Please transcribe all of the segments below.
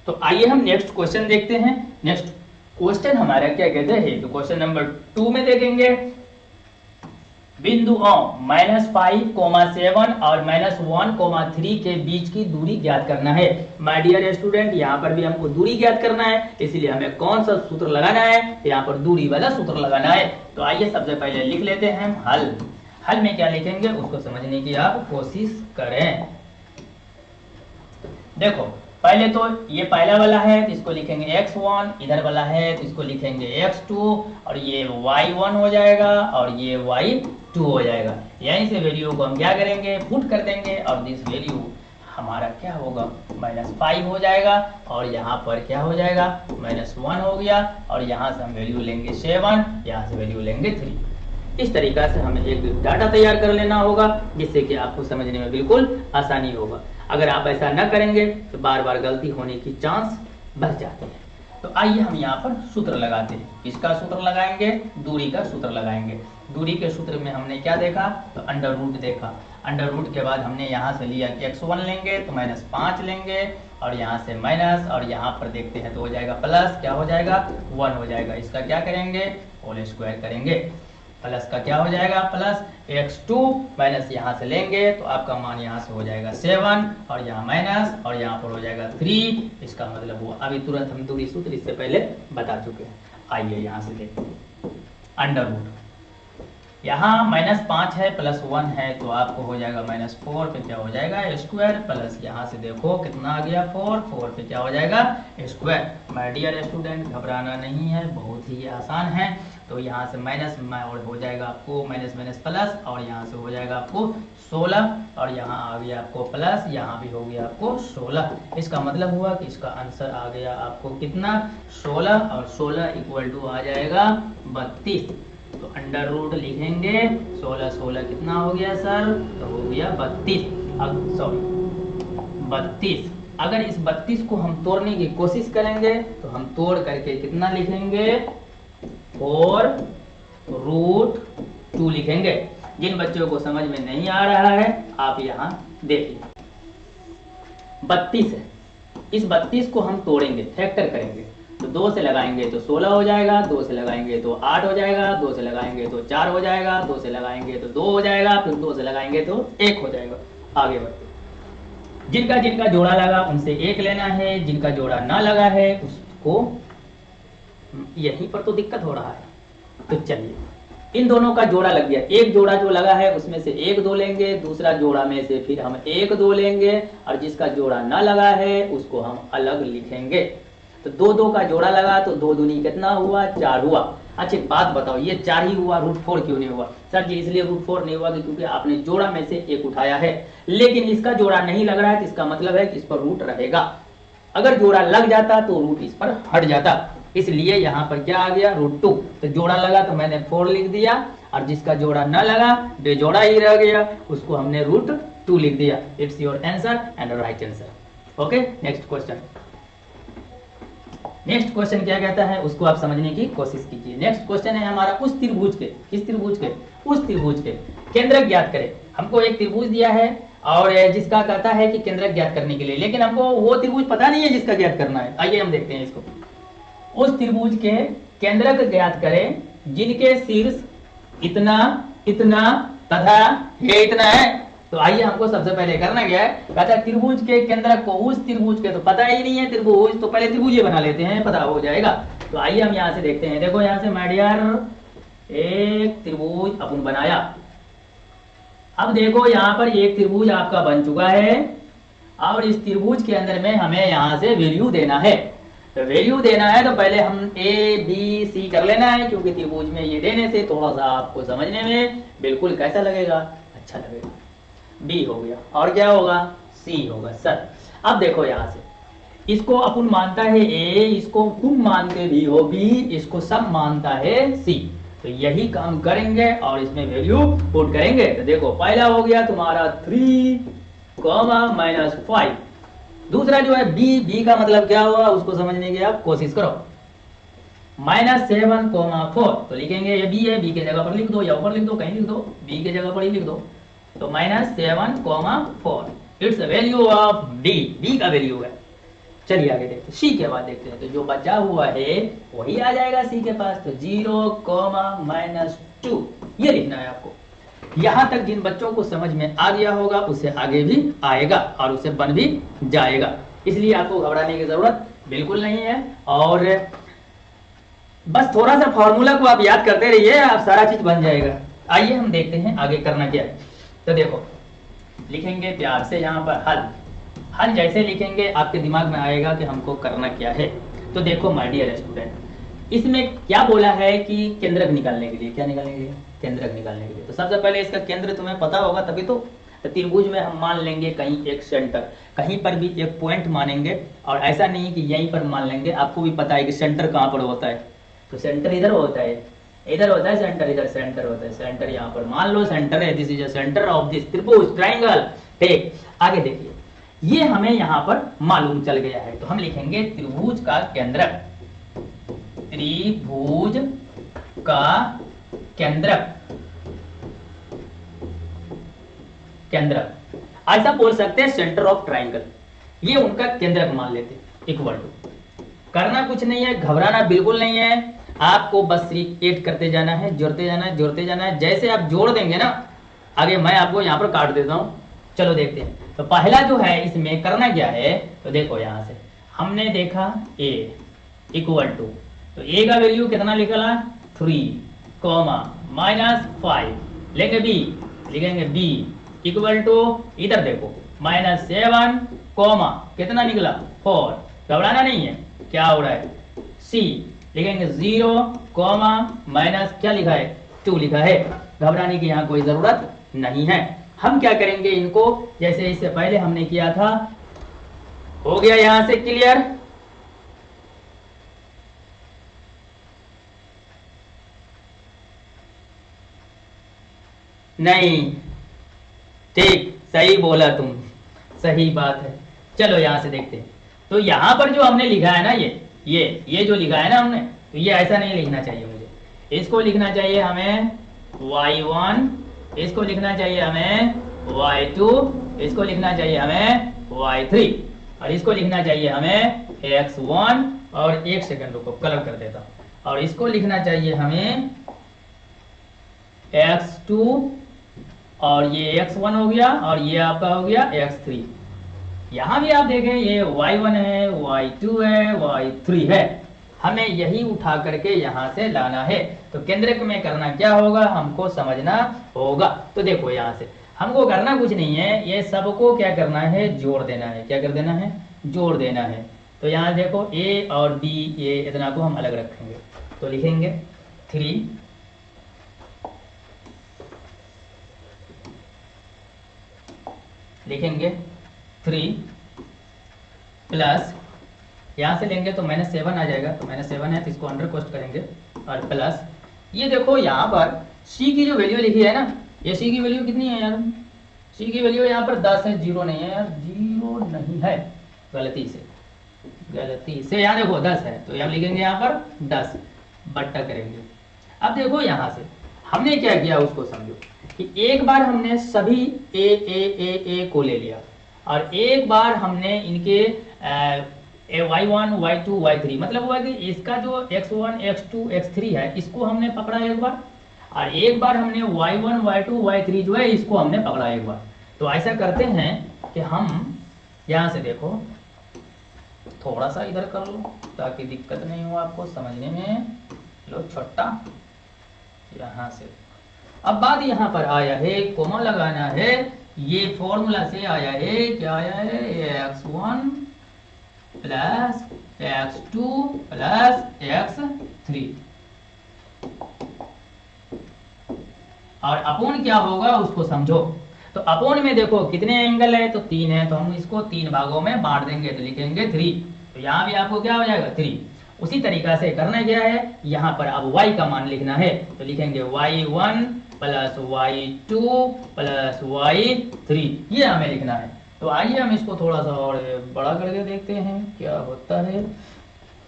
तो आइए हम नेक्स्ट क्वेश्चन देखते हैं। नेक्स्ट क्वेश्चन हमारा क्या कहते हैं, तो क्वेश्चन नंबर 2 में देखेंगे बिंदु -5,7 और -1,3 के बीच की दूरी ज्ञात करना है। माय डियर स्टूडेंट, यहाँ पर भी हमको दूरी ज्ञात करना है, इसलिए हमें कौन सा सूत्र लगाना है, यहाँ पर दूरी वाला सूत्र लगाना है। तो आइए सबसे पहले लिख लेते हैं हम हल। हल में क्या लिखेंगे उसको समझने की आप कोशिश करें। देखो पहले तो ये पहला वाला है तो इसको लिखेंगे x1, इधर वाला है तो इसको लिखेंगे x2, और ये y1 हो जाएगा और ये y2 हो जाएगा। यहीं से वैल्यू को हम क्या करेंगे, पुट कर देंगे, और दिस वैल्यू हमारा क्या होगा, -5 हो जाएगा, और यहाँ पर क्या हो जाएगा, -1 हो गया, और यहाँ से हम वैल्यू लेंगे 7, यहाँ से वैल्यू लेंगे 3। इस तरीका से हमें एक डाटा तैयार कर लेना होगा, जिससे कि आपको समझने में बिल्कुल आसानी होगा। अगर आप ऐसा न करेंगे तो बार बार गलती होने की चांस बढ़ जाती है। तो आइए हम यहाँ पर सूत्र लगाते हैं। किसका सूत्र लगाएंगे, दूरी का सूत्र लगाएंगे। दूरी के सूत्र में हमने क्या देखा, तो अंडर रूट देखा। अंडर रूट के बाद हमने यहाँ से लिया कि x1 लेंगे तो -5 लेंगे, और यहाँ से माइनस, और यहाँ पर देखते हैं तो हो जाएगा प्लस, क्या हो जाएगा 1 हो जाएगा। इसका क्या करेंगे, होल स्क्वायर करेंगे। प्लस का क्या हो जाएगा, प्लस x2 माइनस यहाँ से लेंगे तो आपका मान यहाँ से हो जाएगा 7, और यहाँ माइनस, और यहाँ पर हो जाएगा 3। इसका मतलब हुआ, अभी तुरंत हम दूरी सूत्र इससे पहले बता चुके हैं। आइए यहाँ से देखते हैं अंडर रूट। यहाँ -5 है +1 है तो आपको हो जाएगा -4 पे क्या हो जाएगा स्क्वायर, प्लस यहाँ से देखो कितना आ गया 4 पे क्या हो जाएगा स्क्वायर। माय डियर स्टूडेंट, घबराना नहीं है, बहुत ही आसान है। तो यहाँ से माइनस और हो जाएगा आपको माइनस माइनस प्लस, और यहाँ से हो जाएगा आपको 16, और यहाँ आ गया आपको प्लस, यहाँ भी हो गया आपको 16। इसका मतलब हुआ कि इसका आंसर आ गया आपको कितना 16, और 16 इक्वल टू आ जाएगा 32। तो अंडर रूट लिखेंगे 16 कितना हो गया सर, तो हो गया 32। अब सॉरी 32। अगर इस 32 को हम तोड़ने की कोशिश करेंगे तो हम तोड़ करके कितना लिखेंगे 4√2 लिखेंगे। जिन बच्चों को समझ में नहीं आ रहा है आप यहाँ देखिए 32 है, इस 32 को हम तोड़ेंगे, फैक्टर करेंगे। तो 2 से लगाएंगे तो 16 हो जाएगा, 2 से लगाएंगे तो 8 हो जाएगा, 2 से लगाएंगे तो 4 हो जाएगा, 2 से लगाएंगे तो 2 हो जाएगा, फिर 2 से लगाएंगे तो 1 हो जाएगा। आगे बढ़ते, जिनका जिनका जोड़ा लगा उनसे 1 लेना है, जिनका जोड़ा ना लगा है उसको, यहीं पर तो दिक्कत हो रहा है। तो चलिए इन दोनों का जोड़ा लग गया, एक जोड़ा जो लगा है उसमें से 1 2 लेंगे, दूसरा जोड़ा में से फिर हम 1 2 लेंगे, और जिसका जोड़ा ना लगा है उसको हम अलग लिखेंगे। तो 2 2 का जोड़ा लगा तो 2 दूनी कितना हुआ 4 हुआ। अच्छा एक बात बताओ, ये 4 ही हुआ, √4 क्यों नहीं हुआ? सर जी इसलिए √4 नहीं हुआ कि क्योंकि आपने जोड़ा में से 1 उठाया है, लेकिन इसका जोड़ा नहीं लग रहा है तो इसका मतलब है कि इस पर रूट रहेगा। अगर जोड़ा लग जाता तो रूट इस पर हट जाता, इसलिए यहाँ पर क्या आ गया √2। तो जोड़ा लगा तो मैंने 4 लिख दिया, और जिसका जोड़ा न लगा बेजोड़ा ही रह गया उसको हमने √2 लिख दिया। It's your answer and right answer. Okay next question. Next question क्या कहता है उसको आप समझने की कोशिश कीजिए। नेक्स्ट क्वेश्चन है हमारा उस त्रिभुज के, किस त्रिभुज के, उस त्रिभुज के केंद्रक ज्ञात करें। हमको एक त्रिभुज दिया है और जिसका कहता है कि केंद्रक ज्ञात करने के लिए, लेकिन हमको वो त्रिभुज पता नहीं है जिसका ज्ञात करना है। आइए हम देखते हैं इसको। उस त्रिभुज के केंद्रक ज्ञात करें जिनके शीर्ष इतना इतना तथा ये इतना है। तो आइए हमको सबसे पहले करना क्या है, कहता है त्रिभुज के केंद्रक को, उस त्रिभुज के तो पता ही नहीं है त्रिभुज, तो पहले त्रिभुज ये बना लेते हैं, पता हो जाएगा। तो आइए हम यहाँ से देखते हैं। देखो यहाँ से माय डियर एक त्रिभुज अपन बनाया। अब देखो यहाँ पर एक त्रिभुज आपका बन चुका है, और इस त्रिभुज के अंदर में हमें यहाँ से वैल्यू देना है। तो वैल्यू देना है तो पहले हम ABC कर लेना है, क्योंकि त्रिभुज में ये देने से थोड़ा सा आपको समझने में बिल्कुल कैसा लगेगा, अच्छा लगेगा। B हो गया, और क्या होगा C होगा सर। अब देखो यहाँ से इसको अपन मानता है A, इसको तुम मानते भी हो B, इसको सब मानता है C। तो यही काम करेंगे और इसमें वैल्यू पुट करेंगे। तो देखो पहला हो गया तुम्हारा 3, -5। दूसरा जो है B का मतलब क्या हुआ उसको समझने की आप कोशिश करो। -7, 4 तो लिखेंगे ये B है, B के जगह पर लिख दो या ऊपर लिख दो, कहीं लिख दो, B के जगह पर ही लिख दो। तो -7, 4 इट्स वैल्यू ऑफ D का वैल्यू है। चलिए आगे देखते हैं, सी के बाद देखते हैं। तो जो बचा हुआ है वही आ जाएगा सी के पास। तो 0, -2 ये लिखना है आपको। यहां तक जिन बच्चों को समझ में आ गया होगा उसे आगे भी आएगा और उसे बन भी जाएगा, इसलिए आपको घबराने की जरूरत बिल्कुल नहीं है। और बस थोड़ा सा फॉर्मूला को आप याद करते रहिए, आप सारा चीज बन जाएगा। आइए हम देखते हैं आगे करना क्या है। तो देखो लिखेंगे प्यार से यहाँ पर हल। हल जैसे लिखेंगे आपके दिमाग में आएगा कि हमको करना क्या है। तो देखो माय डियर स्टूडेंट, इसमें क्या बोला है कि केंद्रक निकालने के लिए, क्या निकालने के लिए, केंद्रक निकालने के लिए। तो सबसे पहले इसका केंद्र तुम्हें पता होगा तभी तो त्रिभुज में हम मान लेंगे कहीं एक सेंटर, कहीं पर भी एक पॉइंट मानेंगे, और ऐसा नहीं कि यहीं पर मान लेंगे। आपको भी पता है कि सेंटर कहाँ पर होता है। तो सेंटर इधर होता है, इधर होता है सेंटर, इधर सेंटर होता है। सेंटर यहाँ पर मान लो सेंटर है, this is a centre of this त्रिभुज ट्रायंगल। ठीक, आगे देखिए, ये हमें यहाँ पर मालूम चल गया है। तो हम लिखेंगे त्रिभुज का केंद्रक, त्रिभुज का केंद्रक, केंद्रक ऐसा बोल सकते हैं सेंटर ऑफ ट्रायंगल, ये उनका केंद्रक मान लेते इक्वल टू। करना कुछ नहीं है, घबराना बिल्कुल नहीं है, आपको बस सिर्फ ऐड करते जाना है, जोड़ते जाना है, जोड़ते जाना है। जैसे आप जोड़ देंगे ना, आगे मैं आपको यहाँ पर काट देता हूँ। चलो देखते हैं। तो पहला जो है इसमें करना क्या है, तो देखो यहाँ से हमने देखा a इक्वल टू, तो a का वैल्यू कितना निकला 3, -5 लेंगे b, लिखेंगे b इक्वल टू, इधर देखो -7, कितना निकला 4। घबराना नहीं है, क्या हो रहा है c, लिखेंगे 0, माइनस क्या लिखा है 2 लिखा है। घबराने की यहाँ कोई जरूरत नहीं है। हम क्या करेंगे इनको, जैसे इससे पहले हमने किया था, हो गया यहां से क्लियर। नहीं, ठीक, सही बोला तुम, सही बात है। चलो यहां से देखते हैं। तो यहां पर जो हमने लिखा है ना, ये जो लिखा है ना हमने, तो ये ऐसा नहीं लिखना चाहिए मुझे। इसको लिखना चाहिए हमें y1, इसको लिखना चाहिए हमें y2, इसको लिखना चाहिए हमें y3, और इसको लिखना चाहिए हमें x1। और एक सेकंड रुको, कलर कर देता हूं। और इसको लिखना चाहिए हमें x2, और ये x1 हो गया, और ये आपका हो गया x3। यहां भी आप देखें ये y1 है, y2 है, y3 है। हमें यही उठा करके यहां से लाना है। तो केंद्रक में करना क्या होगा, हमको समझना होगा। तो देखो यहां से हमको करना कुछ नहीं है, ये सबको क्या करना है, जोड़ देना है। क्या कर देना है, जोड़ देना है। तो यहाँ देखो a और b, ये इतना को हम अलग रखेंगे। तो लिखेंगे 3, लिखेंगे 3 प्लस, यहां से लेंगे तो -7 आ जाएगा। तो -7 है तो इसको अंडर कोस्ट करेंगे, और प्लस ये देखो यहाँ पर c की जो वैल्यू लिखी है ना, ये c की वैल्यू कितनी है यार, c की वैल्यू यहाँ पर 10 है, 0 नहीं है यार, 0 नहीं है, गलती से यहाँ देखो 10 है। तो हम लिखेंगे यहाँ पर 10 बट्टा करेंगे। अब देखो यहाँ से हमने क्या किया उसको समझो, कि एक बार हमने सभी ए को ले लिया, और एक बार हमने इनके y1, y2, y3, मतलब हुआ कि इसका जो x1, x2, x3 है इसको हमने पकड़ा एक बार, और एक बार हमने y1, y2, y3 जो है इसको हमने पकड़ा एक बार। तो ऐसा करते हैं कि हम यहाँ से देखो, थोड़ा सा इधर कर लो ताकि दिक्कत नहीं हो आपको समझने में। लो छोटा, यहाँ से अब बात यहाँ पर आया है, कोमा लगाना है। ये फॉर्मूला से आया है, क्या आया है, x1 plus x2 plus x3, और अपोन क्या होगा उसको समझो। तो अपोन में देखो कितने एंगल है, तो 3 है, तो हम इसको 3 भागों में बांट देंगे। तो लिखेंगे 3, तो यहाँ भी आपको क्या हो जाएगा 3। उसी तरीका से करना क्या है, यहाँ पर अब y का मान लिखना है। तो लिखेंगे y1 plus y2 plus y3, ये हमें लिखना है। तो आइए हम इसको थोड़ा सा और बड़ा करके देखते हैं क्या होता है।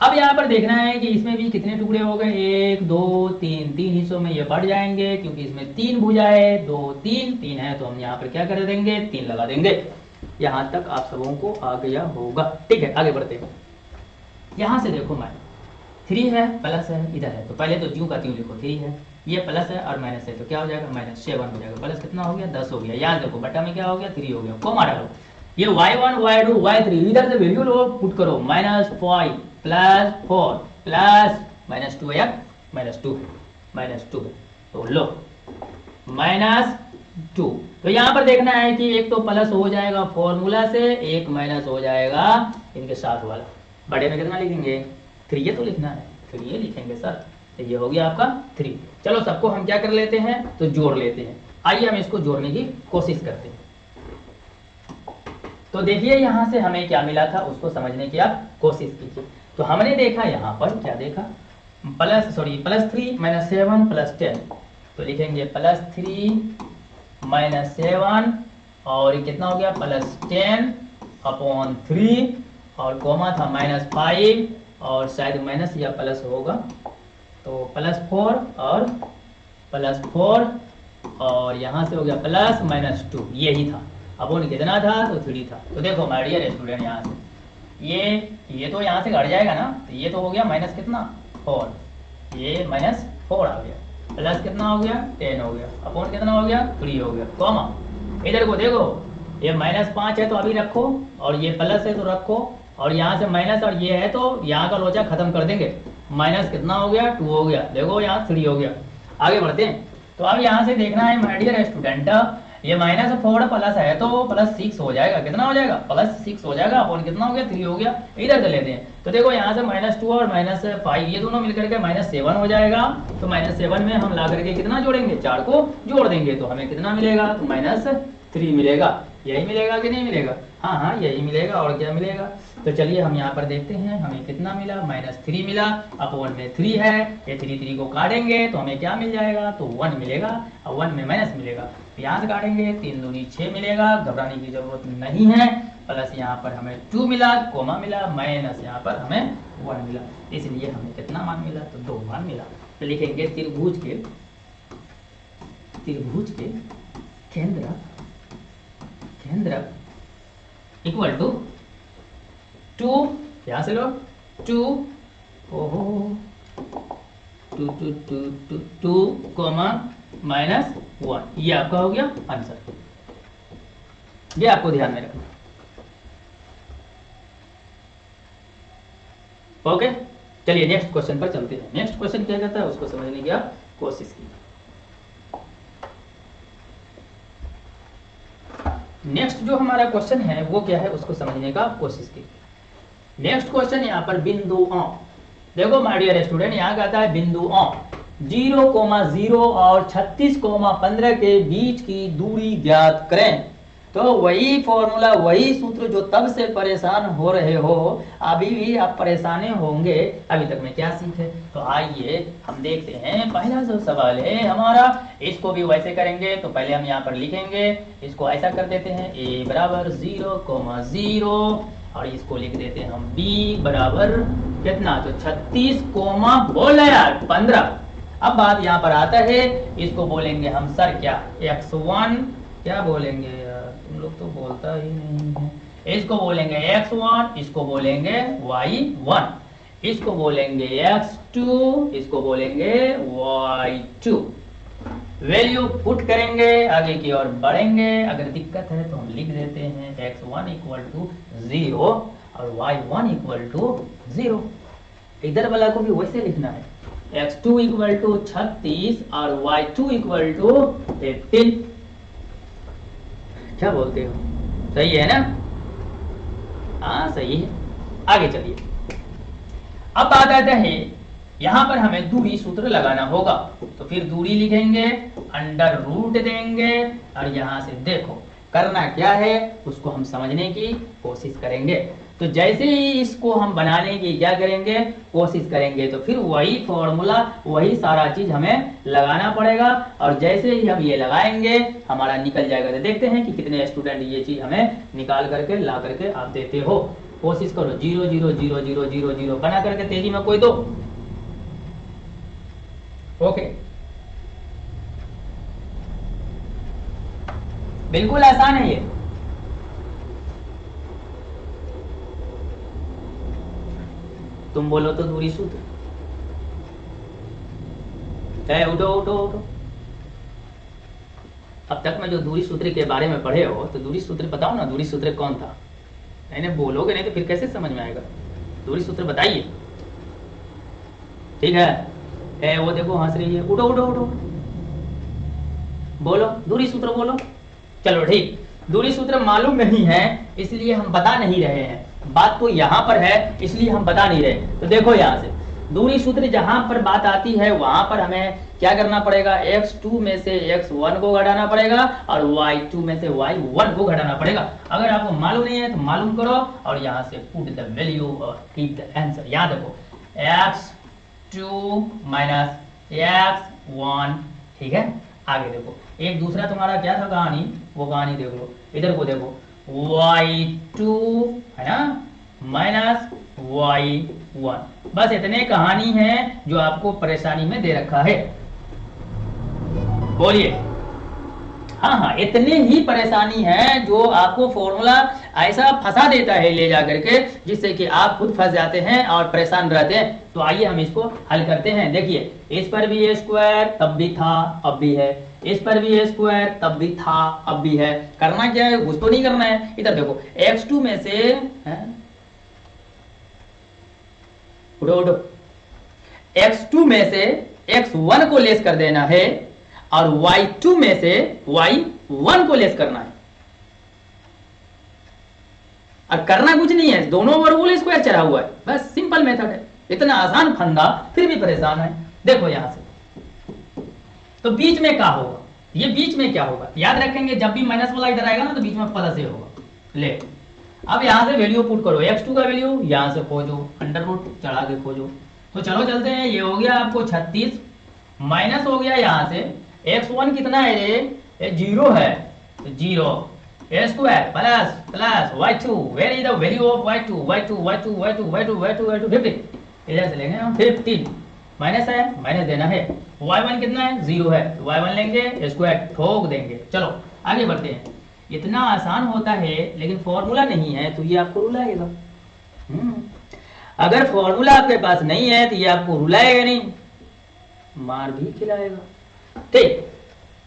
अब यहाँ पर देखना है कि इसमें भी कितने टुकड़े हो गए, 1 2 3, 3 हिस्सों में ये बढ़ जाएंगे, क्योंकि इसमें 3 भुजा है, 2 3 3 है, तो हम यहाँ पर क्या कर देंगे 3 लगा देंगे। यहाँ तक आप सबों को आ गया होगा। ठीक है, आगे बढ़ते हैं। यहाँ से देखो माइनस 3 है प्लस है इधर है, तो पहले तो ज्यों का त्यों लिखो 3 है, ये प्लस है और माइनस है, तो क्या हो जाएगा -7 हो जाएगा। प्लस कितना हो गया 10 हो गया। यहाँ देखो बटा में क्या हो गया 3 हो गया, कोमा डालो। ये y1 y2 y3 इधर से वैल्यू लो पुट करो, -5 प्लस 4 प्लस -2 है, -2 तो लो -2। तो यहाँ पर देखना है कि एक तो प्लस हो जाएगा फॉर्मूला से, एक माइनस हो जाएगा इनके साथ वाला। बड़े में कितना लिखेंगे 3, ये तो लिखना है 3 ये लिखेंगे सर, तो ये हो गया आपका 3। चलो सबको हम क्या कर लेते हैं तो जोड़ लेते हैं। आइए हम इसको जोड़ने की कोशिश करते हैं। तो देखिए यहाँ से हमें क्या मिला था उसको समझने की आप कोशिश कीजिए। तो हमने देखा यहाँ पर क्या देखा, +3 -7 + 10, तो लिखेंगे +3 -7 और कितना हो गया +10/3 और कोमा था -5 और शायद माइनस या प्लस होगा, तो +4 और +4 और यहाँ से हो गया प्लस -2, यही था। अब वो कितना था तो 3 था। तो देखो माय डियर स्टूडेंट, यहाँ से ये तो यहाँ से घट जाएगा ना, तो ये तो हो गया माइनस कितना 4, ये -4 आ गया, प्लस कितना हो गया 10 हो गया, अपॉन कितना हो गया 3 हो गया, कॉमा इधर को देखो ये -5 है तो अभी रखो, और ये प्लस है तो रखो, और यहाँ से माइनस और ये है तो यहाँ का लोचा खत्म कर देंगे। माइनस कितना हो गया 2 हो गया, देखो यहाँ 3 हो गया। आगे बढ़ते हैं। तो अब यहाँ से देखना है माय डियर स्टूडेंट, ये -4 प्लस है तो +6 हो जाएगा, कितना हो जाएगा +6 हो जाएगा, अपॉन कितना हो गया 3 हो गया। इधर से लेते हैं, तो देखो यहाँ से -2 और -5 ये दोनों मिलकर के -7 हो जाएगा। तो -7 में हम ला करके कितना जोड़ेंगे 4 को जोड़ देंगे, तो हमें कितना मिलेगा तो -3 मिलेगा। यही मिलेगा कि नहीं मिलेगा, हाँ यही मिलेगा, और क्या मिलेगा। तो चलिए हम यहाँ पर देखते हैं हमें कितना मिला, -3 मिला, अपॉन में 3 है, ये 3 को काटेंगे तो हमें क्या मिल जाएगा तो 1 मिलेगा, और 1 में माइनस मिलेगा, यहाँ से काटेंगे 3 दूनी 6 मिलेगा, घबराने की जरूरत नहीं है। प्लस यहाँ पर हमें 2 मिला, कोमा मिला, माइनस यहाँ पर हमें 1 मिला, इसलिए हमें कितना मान मिला तो 2 मान मिला। तो लिखेंगे त्रिभुज के केंद्र इक्वल टू 2, यहाँ से लो 2 कोमा -1, ये आपका हो गया आंसर। ये आपको ध्यान में रखना। ओके, चलिए नेक्स्ट क्वेश्चन पर चलते हैं। नेक्स्ट क्वेश्चन क्या कहता है उसको समझने की आप कोशिश कीजिए। नेक्स्ट जो हमारा क्वेश्चन है वो क्या है उसको समझने का कोशिश कीजिए। नेक्स्ट क्वेश्चन यहाँ पर बिंदु ओ, देखो माय डियर स्टूडेंट, यहाँ कहता है बिंदु ओ 0,0 और 36,15 के बीच की दूरी ज्ञात करें। तो वही फॉर्मूला, वही सूत्र जो तब से परेशान हो रहे हो, अभी भी आप परेशान होंगे, अभी तक में क्या सीखे। तो आइए हम देखते हैं। पहला जो सवाल है हमारा, इसको भी वैसे करेंगे। तो पहले हम यहाँ पर लिखेंगे, इसको ऐसा कर देते हैं a बराबर 0,0 और इसको लिख देते हैं हम b बराबर कितना तो 36 कोमा बोला यार 15। अब बात यहाँ पर आता है, इसको बोलेंगे हम सर क्या x1, क्या बोलेंगे यार, तुम लोग तो बोलता ही नहीं है। इसको बोलेंगे x1, इसको बोलेंगे y1, इसको बोलेंगे x2, इसको बोलेंगे y2। वैल्यू पुट करेंगे, आगे की ओर बढ़ेंगे। अगर दिक्कत है तो हम लिख देते हैं x1 = 0 और y1 = 0। इधर वाला को भी वैसे लिखना है, x2 = 36 और y2 = 18। क्या बोलते हो, सही है ना? हाँ सही है। आगे चलिए, अब बात आता है यहाँ पर हमें दूरी सूत्र लगाना होगा। तो फिर दूरी लिखेंगे, अंडर रूट देंगे, और यहाँ से देखो करना क्या है उसको हम समझने की कोशिश करेंगे। तो जैसे ही इसको हम बनाने की क्या करेंगे कोशिश करेंगे, तो फिर वही फॉर्मूला, वही सारा चीज हमें लगाना पड़ेगा। और जैसे ही हम ये लगाएंगे हमारा निकल जाएगा। तो देखते हैं कि कितने स्टूडेंट ये चीज हमें निकाल करके ला करके आप देते हो। कोशिश करो 0 0 0 0 0 0 बना करके तेजी में कोई दो। ओके, बिल्कुल आसान है ये। तुम बोलो तो दूरी सूत्र। उठो उठो उठो। अब तक में जो दूरी सूत्र के बारे में पढ़े हो तो दूरी सूत्र बताओ ना, दूरी सूत्र कौन था? नहीं बोलोगे नहीं तो फिर कैसे समझ में आएगा? दूरी सूत्र बताइए। ठीक है, वो देखो हंस रही है। उठो उठो उठो, बोलो दूरी सूत्र बोलो। चलो ठीक, दूरी सूत्र मालूम नहीं है इसलिए हम बता नहीं रहे हैं, बात तो यहाँ पर है इसलिए हम बता नहीं रहे। तो देखो यहाँ से दूरी सूत्र जहां पर बात आती है वहां पर हमें क्या करना पड़ेगा, x2 में से x1 को घटाना पड़ेगा और y2 में से y1 को घटाना पड़ेगा। अगर आपको मालूम नहीं है तो मालूम करो और यहाँ से पुट द वैल्यू और कीप द आंसर। यहाँ देखो x2 माइनस x1, ठीक है। आगे देखो एक दूसरा तुम्हारा क्या था कहानी, वो कहानी देख लो। इधर को देखो y2 है ना माइनस y1, बस इतने कहानी है जो आपको परेशानी में दे रखा है। बोलिए। हाँ, इतने ही परेशानी है जो आपको फॉर्मूला ऐसा फंसा देता है ले जाकर के, जिससे कि आप खुद फंस जाते हैं और परेशान रहते हैं। तो आइए हम इसको हल करते हैं। देखिए इस पर भी ए स्क्वायर तब भी था अब भी है, इस पर भी ए स्क्वायर तब भी था अब भी है। करना क्या है, कुछ तो नहीं करना है। इधर देखो x2 में से उठो x2 में से x1 को लेस कर देना है और y2 में से y1 को लेस करना है। और करना कुछ नहीं है, दोनों ओर होल स्क्वायर चढ़ा हुआ है, बस सिंपल मेथड है। इतना आसान फंदा फिर भी परेशान है। देखो यहां से तो बीच में क्या होगा, ये बीच में क्या होगा याद रखेंगे, जब भी माइनस वाला इधर आएगा ना तो बीच में प्लस ही होगा। ले अब यहां से वैल्यू पुट करो, x2 का वैल्यू यहां से खोजो, अंडर रूट चढ़ा के खोजो। तो चलो चलते हैं, ये हो गया आपको 36 माइनस हो गया यहां से x1 कितना है, ये 0 है, तो 0 a square plus plus y2, where is the value of y2, y2 y2 y2 y2 y2 y2 50, इधर से लेंगे हम 15 माइनस है, माइनस देना है। y1 कितना है, 0 है, तो y1 लेंगे स्क्वायर ठोक देंगे। चलो आगे बढ़ते हैं। इतना आसान होता है लेकिन फॉर्मूला नहीं है तो ये आपको रुलाएगा। अगर फॉर्मूला आपके पास नहीं है तो ये आपको रुलाएगा नहीं, मार भी खिलाएगा। ठीक,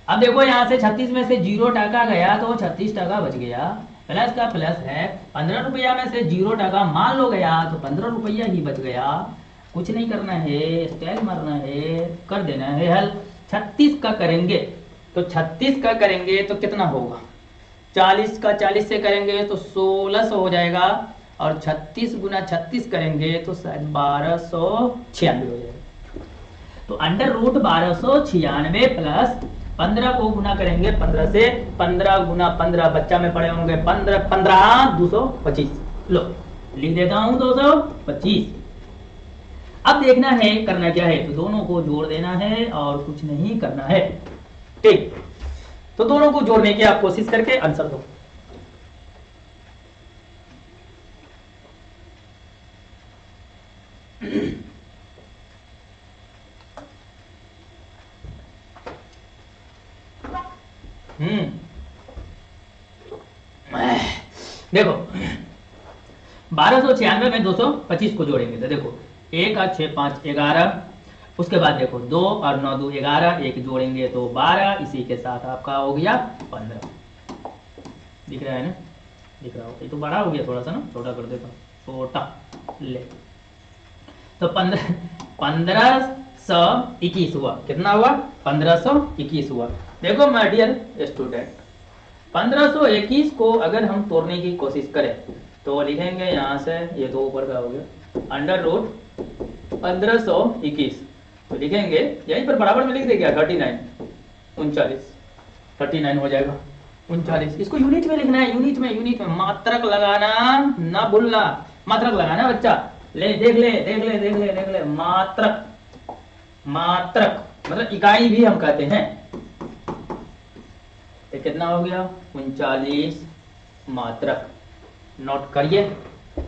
अब देखो यहां से 36 में से 0 टका गया तो 36 टका बच गया, प्लस का प्लस है। 15 रुपया में से 0 टका मान लो गया तो 15 रुपया ही बच गया। कुछ नहीं करना है, स्टाइल मारना है, कर देना है हल। 36 का करेंगे तो 36 का करेंगे तो कितना होगा, 40 का 40 से करेंगे तो 1600 हो जाएगा और 36 गुना 36 करेंगे तो शायद 1296 हो जाएगा। तो अंडर रूट 1296 प्लस 15 को गुना करेंगे 15 से, 15 गुना 15 बच्चा में पड़े होंगे 15 15 225, लो लिख देता हूं 225। अब देखना है करना क्या है, तो दोनों को जोड़ देना है और कुछ नहीं करना है। ठीक, तो दोनों को जोड़ने की आप कोशिश करके आंसर दो। देखो 1296 में 225 को जोड़ेंगे तो देखो 1 और 6 5 11, उसके बाद देखो 2 और 9 2 11, एक जोड़ेंगे तो 12, इसी के साथ आपका हो गया 15। दिख रहा है ना, दिख रहा हो, ये तो बड़ा हो गया थोड़ा सा ना, छोटा कर देता हूँ, छोटा ले। तो 1521 हुआ, कितना हुआ 1521 हुआ। देखो माय डियर स्टूडेंट 1521 को अगर हम तोड़ने की कोशिश करें तो लिखेंगे यहाँ से, ये तो ऊपर का हो गया, अंडर रूट 1521, तो लिखेंगे यहीं पर बराबर में लिख दे क्या 39 39 हो जाएगा 39। इसको यूनिट में लिखना है, यूनिट में मात्रक लगाना ना भूलना, मात्रक लगाना बच्चा। ले देख ले मात्रक, मात्रक मतलब इकाई भी हम कहते हैं। ये कितना हो गया 39 मात्रक, नोट करिए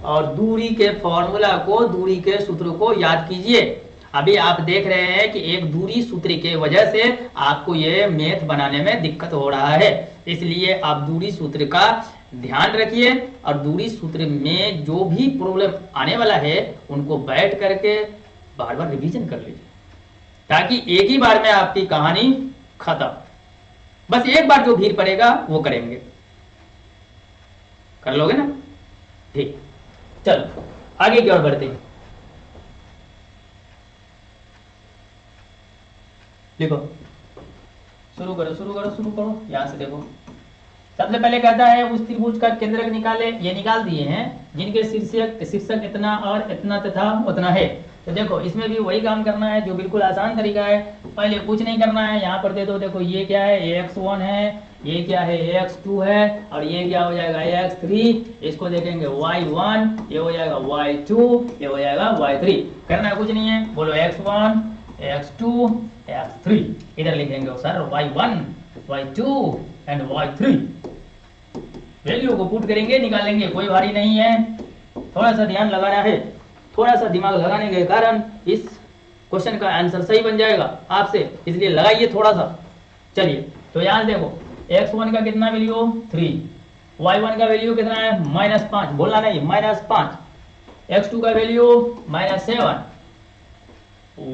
और दूरी के फॉर्मूला को, दूरी के सूत्र को याद कीजिए। अभी आप देख रहे हैं कि एक दूरी सूत्र के वजह से आपको ये मैथ बनाने में दिक्कत हो रहा है, इसलिए आप दूरी सूत्र का ध्यान रखिए और दूरी सूत्र में जो भी प्रॉब्लम आने वाला है उनको बैठ करके बार बार रिवीजन कर लीजिए, ताकि एक ही बार में आपकी कहानी खत्म। बस एक बार जो भीड़ पड़ेगा वो करेंगे, कर लोगे ना? ठीक, चलो आगे की ओर बढ़ते हैं। लिखो, शुरू करो शुरू करो शुरू करो। यहां से देखो, सबसे पहले कहता है उस त्रिभुज का केंद्रक निकाले। ये निकाल दिए हैं जिनके शीर्षक इतना और इतना तथा उतना है। तो देखो इसमें भी वही काम करना है जो बिल्कुल आसान तरीका है। पहले कुछ नहीं करना है, यहाँ पर दे दो। देखो ये क्या है, AX1 है, ये क्या है, AX2 है, और ये क्या हो जाएगा, AX3। इसको देखेंगे Y1, ये हो जाएगा Y2, ये हो जाएगा Y3। करना कुछ नहीं है, बोलो X1, AX2, AX3। इधर लिखेंगे sir Y1, Y2 and Y3। Value को पुट करेंगे, निकालेंगे, कोई भारी नहीं है। थोड़ा सा ध्यान लगाना है, थोड़ा सा दिमाग लगाने के कारण इस क्वेश्चन का आंसर सही बन जाएगा आपसे, इसलिए लगाइए थोड़ा सा। चलिए तो यहाँ देखो, X1 का कितना वैल्यू, 3। Y1 का वैल्यू कितना है, -5, बोलना नहीं, -5। X2 का वैल्यू -7।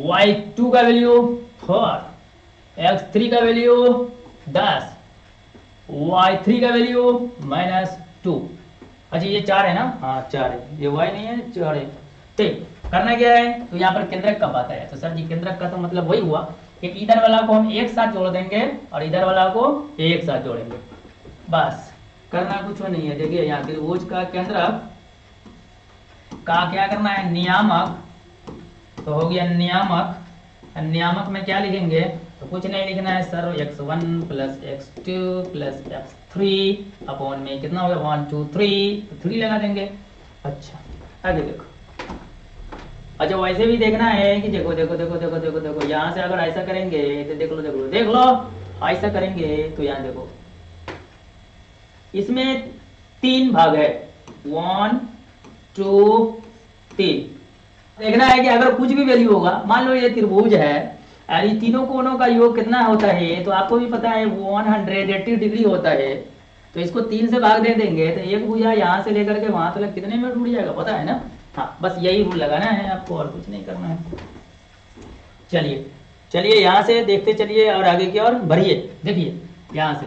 Y2 का वैल्यू 4। X3 का वैल्यू 10। Y3 का वैल्यू -2। अच्छा ये 4 है ना, हाँ 4 है, ये Y नहीं है, 4 है। ठीक, करना क्या है, तो यहाँ पर केंद्रक का बात है। तो सर जी केंद्रक का तो मतलब वही हुआ कि इधर वाला को हम एक साथ जोड़ देंगे और इधर वाला को एक साथ जोड़ेंगे, बस। करना कुछ नहीं है। देखिए यहाँ त्रिभुज का केंद्रक का क्या करना है, नियामक। तो हो गया नियामक। नियामक में क्या लिखेंगे, तो कुछ नहीं लिखना है sir, x1 plus x2 plus x3 upon में कितना होगा, 1 2 3, तो 3 लगा देंगे। अच्छा आगे देखो। अच्छा वैसे भी देखना है कि देखो देखो देखो देखो देखो देखो यहाँ से अगर ऐसा करेंगे तो देख लो देख लो देख लो, ऐसा करेंगे तो यहाँ देखो इसमें 3 भाग है, 1 2 3। देखना है कि अगर कुछ भी वैल्यू होगा, मान लो ये त्रिभुज है और ये तीनों कोनों का योग कितना होता है, तो आपको भी पता है 180 डिग्री होता है। तो इसको 3 से भाग दे देंगे तो एक भुजा यहाँ से लेकर के वहां तक कितने में टूट जाएगा, पता है ना? हाँ, बस यही रूल लगाना है आपको, और कुछ नहीं करना है। चलिए चलिए यहाँ से देखते चलिए और आगे की ओर बढ़िए। देखिए यहाँ से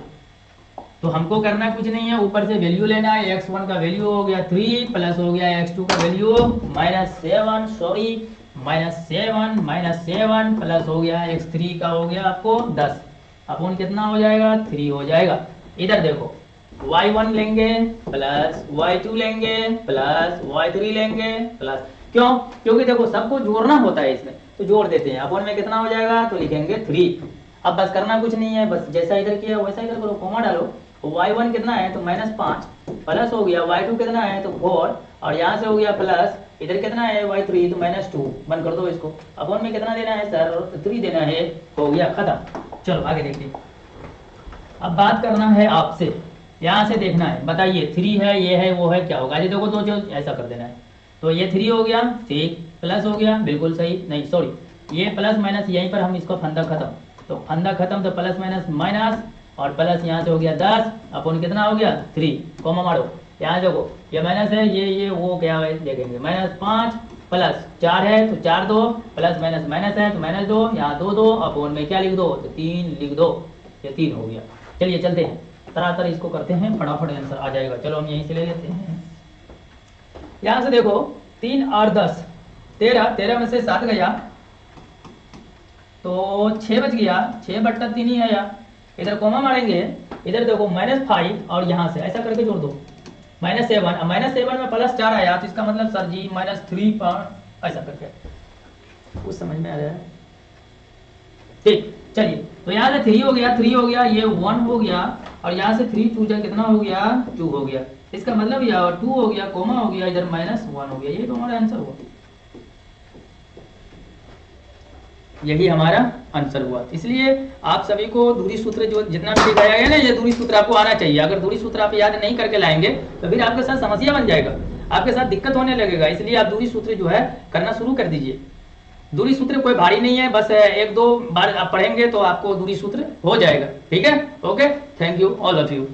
तो हमको करना कुछ नहीं है, ऊपर से वैल्यू लेना है। x1 का वैल्यू हो गया 3 प्लस हो गया x2 का वैल्यू -7, सॉरी -7 प्लस हो गया x3 का हो गया आपको 10 अपन कितना हो जाएगा, 3 हो जाएगा। इधर देखो y1 लेंगे प्लस y2 लेंगे प्लस y3 लेंगे प्लस, क्यों? क्योंकि देखो सबको जोड़ना होता है इसमें, तो जोड़ देते हैं। अपन में कितना हो जाएगा, तो लिखेंगे 3। अब बस करना कुछ नहीं है, बस जैसा इधर किया वैसा इधर करो, कोमा डालो। y1 कितना है, तो -5 प्लस हो गया y2 कितना है, तो 4, और यहाँ से हो गया प्लस, इधर कितना है y3, तो -2। बंद कर दो इसको। अपन में कितना देना है सर, 3 देना है, हो गया खत्म। चलो आगे देखिए। अब बात करना है आपसे, यहाँ से देखना है, बताइए 3 है, ये है, वो है, क्या होगा। देखो तो जो ऐसा कर देना है, तो ये 3 हो गया, ठीक, प्लस हो गया, बिल्कुल सही, नहीं सॉरी, ये प्लस माइनस यहीं पर हम इसको फंदा खत्म, तो फंदा खत्म, तो प्लस माइनस माइनस, और प्लस यहाँ से हो गया 10 अपन कितना हो गया 3, कॉमा मारो। यहाँ देखो ये माइनस है, ये वो क्या है देखेंगे, -5 प्लस 4 है, तो 4 2 प्लस माइनस माइनस है, तो -2, यहाँ 2 2 अपन में क्या लिख दो, तो 3 लिख दो, ये 3 हो गया। चलिए चलते हैं, तरह इसको करते हैं, फटाफट आंसर आ जाएगा। चलो हम यहीं से ले लेते हैं। यहाँ से देखो 3 और 10 13, 13 में से 7 गया तो 6 बच गया, 6/3 ही है यार। इधर कोमा मारेंगे, इधर देखो -5 और यहाँ से ऐसा करके जोड़ दो, -7, अब -7 में प्लस 4 आया, तो इसका मतलब सर जी -3 पर ऐसा करके, कुछ समझ में आ रहा है? ठीक, चलिए तो यहाँ से 3 हो गया, 3 हो गया, ये 1 हो गया, और यहाँ से 3 2 कितना हो गया, 2 हो गया। इसका मतलब ये 2 हो गया, कोमा हो गया, इधर -1 हो गया। ये तो हमारा आंसर हुआ, यही हमारा आंसर हुआ। इसलिए आप सभी को दूरी सूत्र जो जितना भी दिखाया गया ना, ये दूरी सूत्र आपको आना चाहिए। अगर दूरी सूत्र आप याद नहीं करके लाएंगे तो फिर आपके साथ समस्या बन जाएगा, आपके साथ दिक्कत होने लगेगा। इसलिए आप दूरी सूत्र जो है करना शुरू कर दीजिए। दूरी सूत्र कोई भारी नहीं है, बस 1-2 बार आप पढ़ेंगे तो आपको दूरी सूत्र हो जाएगा। ठीक है, okay, thank you all of you.